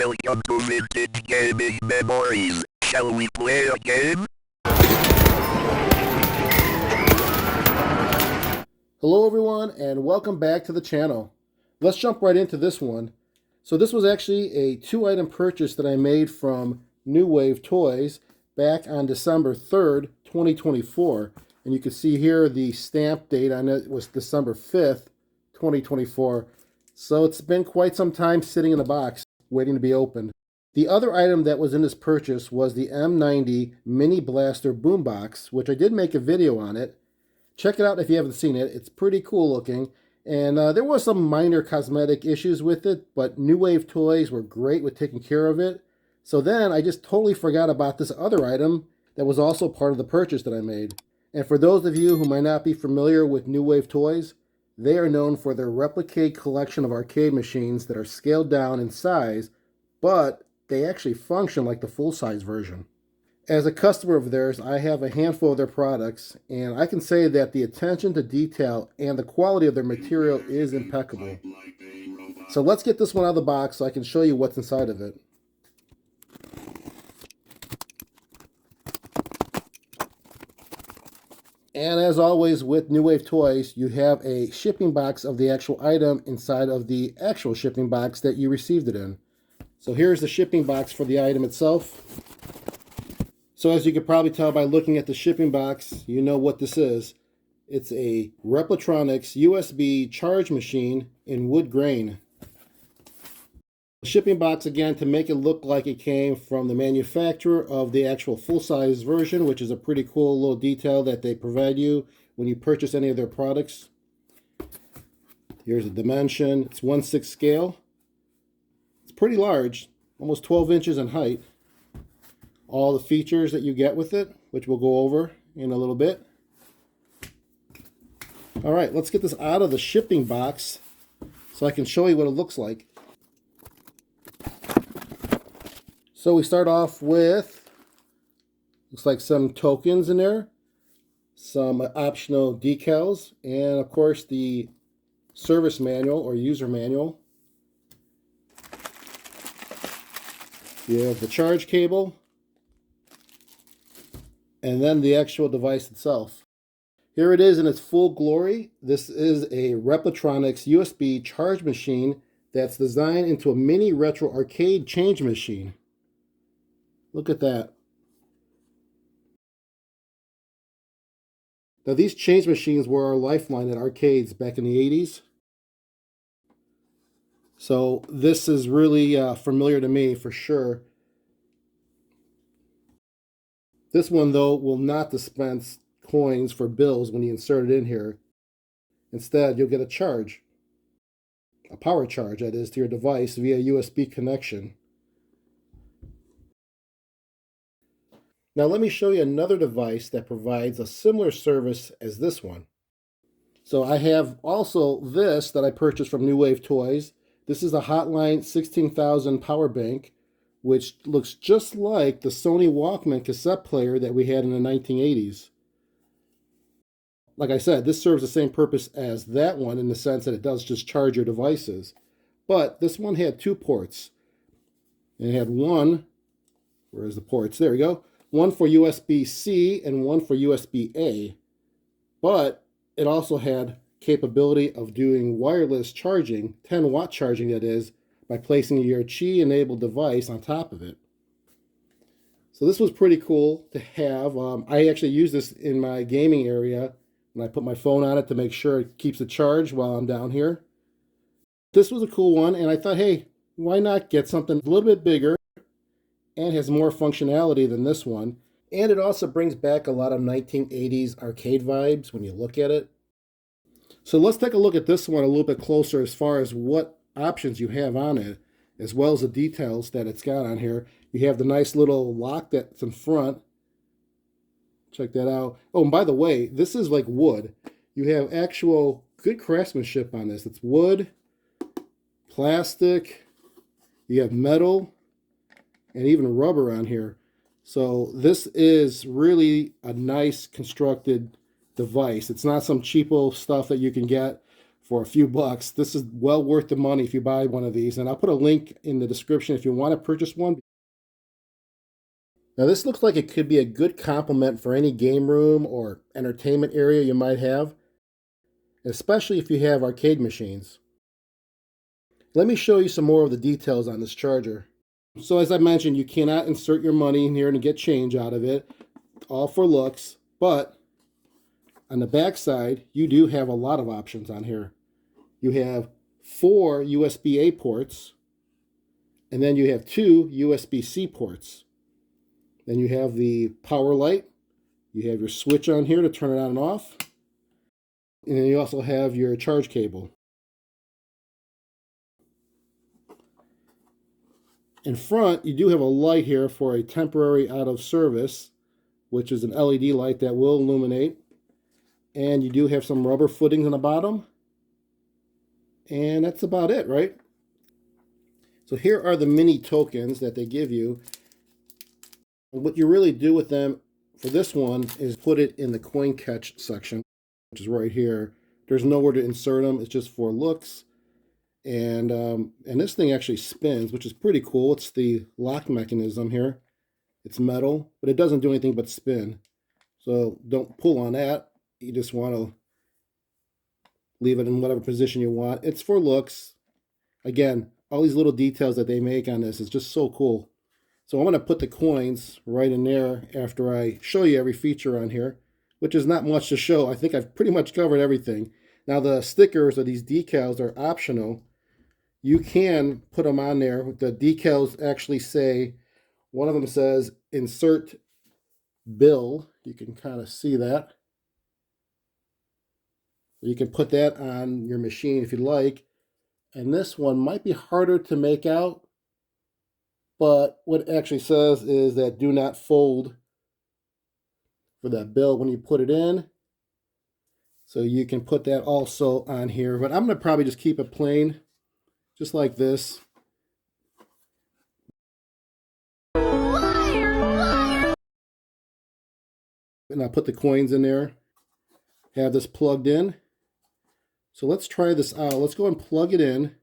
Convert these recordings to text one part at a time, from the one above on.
Welcome to Vintage Gaming Memories. Shall we play a game? Hello everyone and welcome back to the channel. Let's jump right into this one. So this was actually a 2-item purchase that I made from New Wave Toys back on December 3rd, 2024. And you can see here the stamp date on it was December 5th, 2024. So it's been quite some time sitting in the box waiting to be opened. The other item that was in this purchase was the M90 Mini Blaster Boombox, which I did make a video on it. Check it out if you haven't seen it. It's pretty cool looking. And there was some minor cosmetic issues with it, but New Wave Toys were great with taking care of it. So then I just totally forgot about this other item that was also part of the purchase that I made. And for those of you who might not be familiar with New Wave Toys, they are known for their replica collection of arcade machines that are scaled down in size, but they actually function like the full-size version. As a customer of theirs, I have a handful of their products, and I can say that the attention to detail and the quality of their material is impeccable. So let's get this one out of the box so I can show you what's inside of it. And as always with New Wave Toys, you have a shipping box of the actual item inside of the actual shipping box that you received it in. So here's the shipping box for the item itself. So as you can probably tell by looking at the shipping box, you know what this is. It's a RepliTronics USB charge machine in wood grain. The shipping box, again, to make it look like it came from the manufacturer of the actual full-size version, which is a pretty cool little detail that they provide you when you purchase any of their products. Here's a dimension. It's 1/6 scale. It's pretty large, almost 12 inches in height. All the features that you get with it, which we'll go over in a little bit. All right, let's get this out of the shipping box so I can show you what it looks like. So we start off with, looks like some tokens in there, some optional decals, and of course the service manual or user manual. You have the charge cable, and then the actual device itself. Here it is in its full glory. This is a RepliTronics USB charge machine that's designed into a mini retro arcade change machine. Look at that. Now these change machines were our lifeline at arcades back in the 80s. So this is really familiar to me for sure. This one, though, will not dispense coins for bills when you insert it in here. Instead, you'll get a charge. A power charge, that is, to your device via USB connection. Now let me show you another device that provides a similar service as this one. So I have also this that I purchased from New Wave Toys. This is a Hotline 16,000 power bank, which looks just like the Sony Walkman cassette player that we had in the 1980s. Like I said, this serves the same purpose as that one in the sense that it does just charge your devices. But this one had 2 ports. And it had one, where's the ports? There we go. One for USB-C and one for USB-A. But it also had capability of doing wireless charging, 10-watt charging that is, by placing your Qi-enabled device on top of it. So this was pretty cool to have. I actually use this in my gaming area, and I put my phone on it to make sure it keeps the charge while I'm down here. This was a cool one, and I thought, hey, why not get something a little bit bigger and has more functionality than this one. And it also brings back a lot of 1980s arcade vibes when you look at it. So let's take a look at this one a little bit closer as far as what options you have on it, as well as the details that it's got on here. You have the nice little lock that's in front. Check that out. Oh, and by the way, this is like wood. You have actual good craftsmanship on this. It's wood, plastic, you have metal, and even rubber on here. So this is really a nice constructed device. It's not some cheapo stuff that you can get for a few bucks. This is well worth the money if you buy one of these. And I'll put a link in the description if you want to purchase one. Now this looks like it could be a good complement for any game room or entertainment area you might have, especially if you have arcade machines. Let me show you some more of the details on this charger. So as I mentioned, you cannot insert your money in here and get change out of it, all for looks, but on the back side, you do have a lot of options on here. You have 4 USB-A ports, and then you have 2 USB-C ports. Then you have the power light. You have your switch on here to turn it on and off. And then you also have your charge cable. In front, you do have a light here for a temporary out of service, which is an LED light that will illuminate. And you do have some rubber footings on the bottom. And that's about it, right? So here are the mini tokens that they give you. What you really do with them for this one is put it in the coin catch section, which is right here. There's nowhere to insert them. It's just for looks. And this thing actually spins, which is pretty cool. It's the lock mechanism here. It's metal, but it doesn't do anything but spin. So don't pull on that. You just want to leave it in whatever position you want. It's for looks. Again, all these little details that they make on this is just so cool. So I'm going to put the coins right in there after I show you every feature on here, which is not much to show. I think I've pretty much covered everything. Now the stickers or these decals are optional. You can put them on there. The decals actually say, one of them says insert bill. You can kind of see that. You can put that on your machine if you like. And this one might be harder to make out. But what it actually says is that do not fold for that bill when you put it in. So you can put that also on here. But I'm going to probably just keep it plain, just like this. And I'll put the coins in there. Have this plugged in. So let's try this out. Let's go and plug it in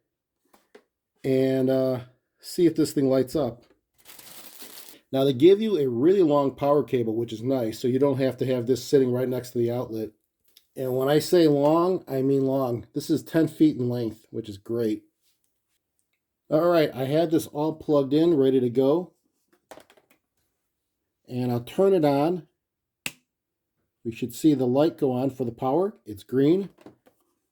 and see if this thing lights up. Now they give you a really long power cable, which is nice, so you don't have to have this sitting right next to the outlet. And when I say long, I mean long. This is 10 feet in length, which is great. All right, I had this all plugged in, ready to go. And I'll turn it on. We should see the light go on for the power. It's green.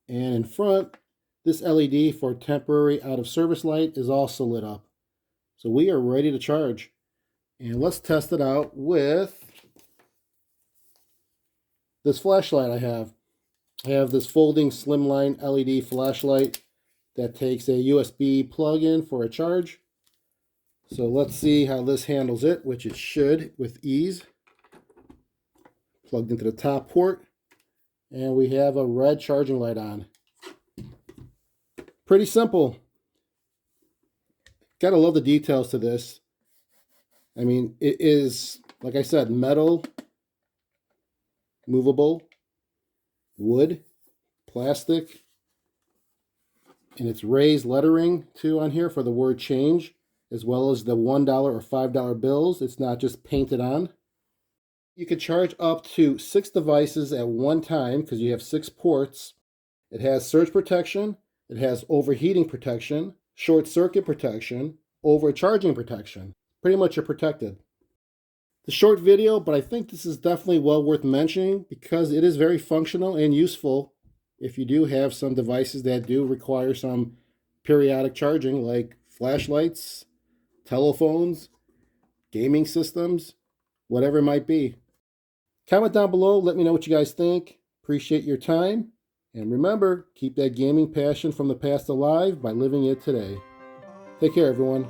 And in front, this LED for temporary out of service light is also lit up. So we are ready to charge. And let's test it out with this flashlight I have. I have this folding slimline LED flashlight that takes a USB plug-in for a charge. So let's see how this handles it, which it should with ease. Plugged into the top port. And we have a red charging light on. Pretty simple. Gotta love the details to this. I mean, it is, like I said, metal, movable, wood, plastic, and it's raised lettering too on here for the word change, as well as the $1 or $5 bills. It's not just painted on. You can charge up to 6 devices at one time because you have 6 ports. It has surge protection. It has overheating protection, short circuit protection, overcharging protection. Pretty much you're protected. The short video, but I think this is definitely well worth mentioning because it is very functional and useful if you do have some devices that do require some periodic charging, like flashlights, telephones, gaming systems, whatever it might be. Comment down below, let me know what you guys think. Appreciate your time. And remember, keep that gaming passion from the past alive by living it today. Take care, everyone.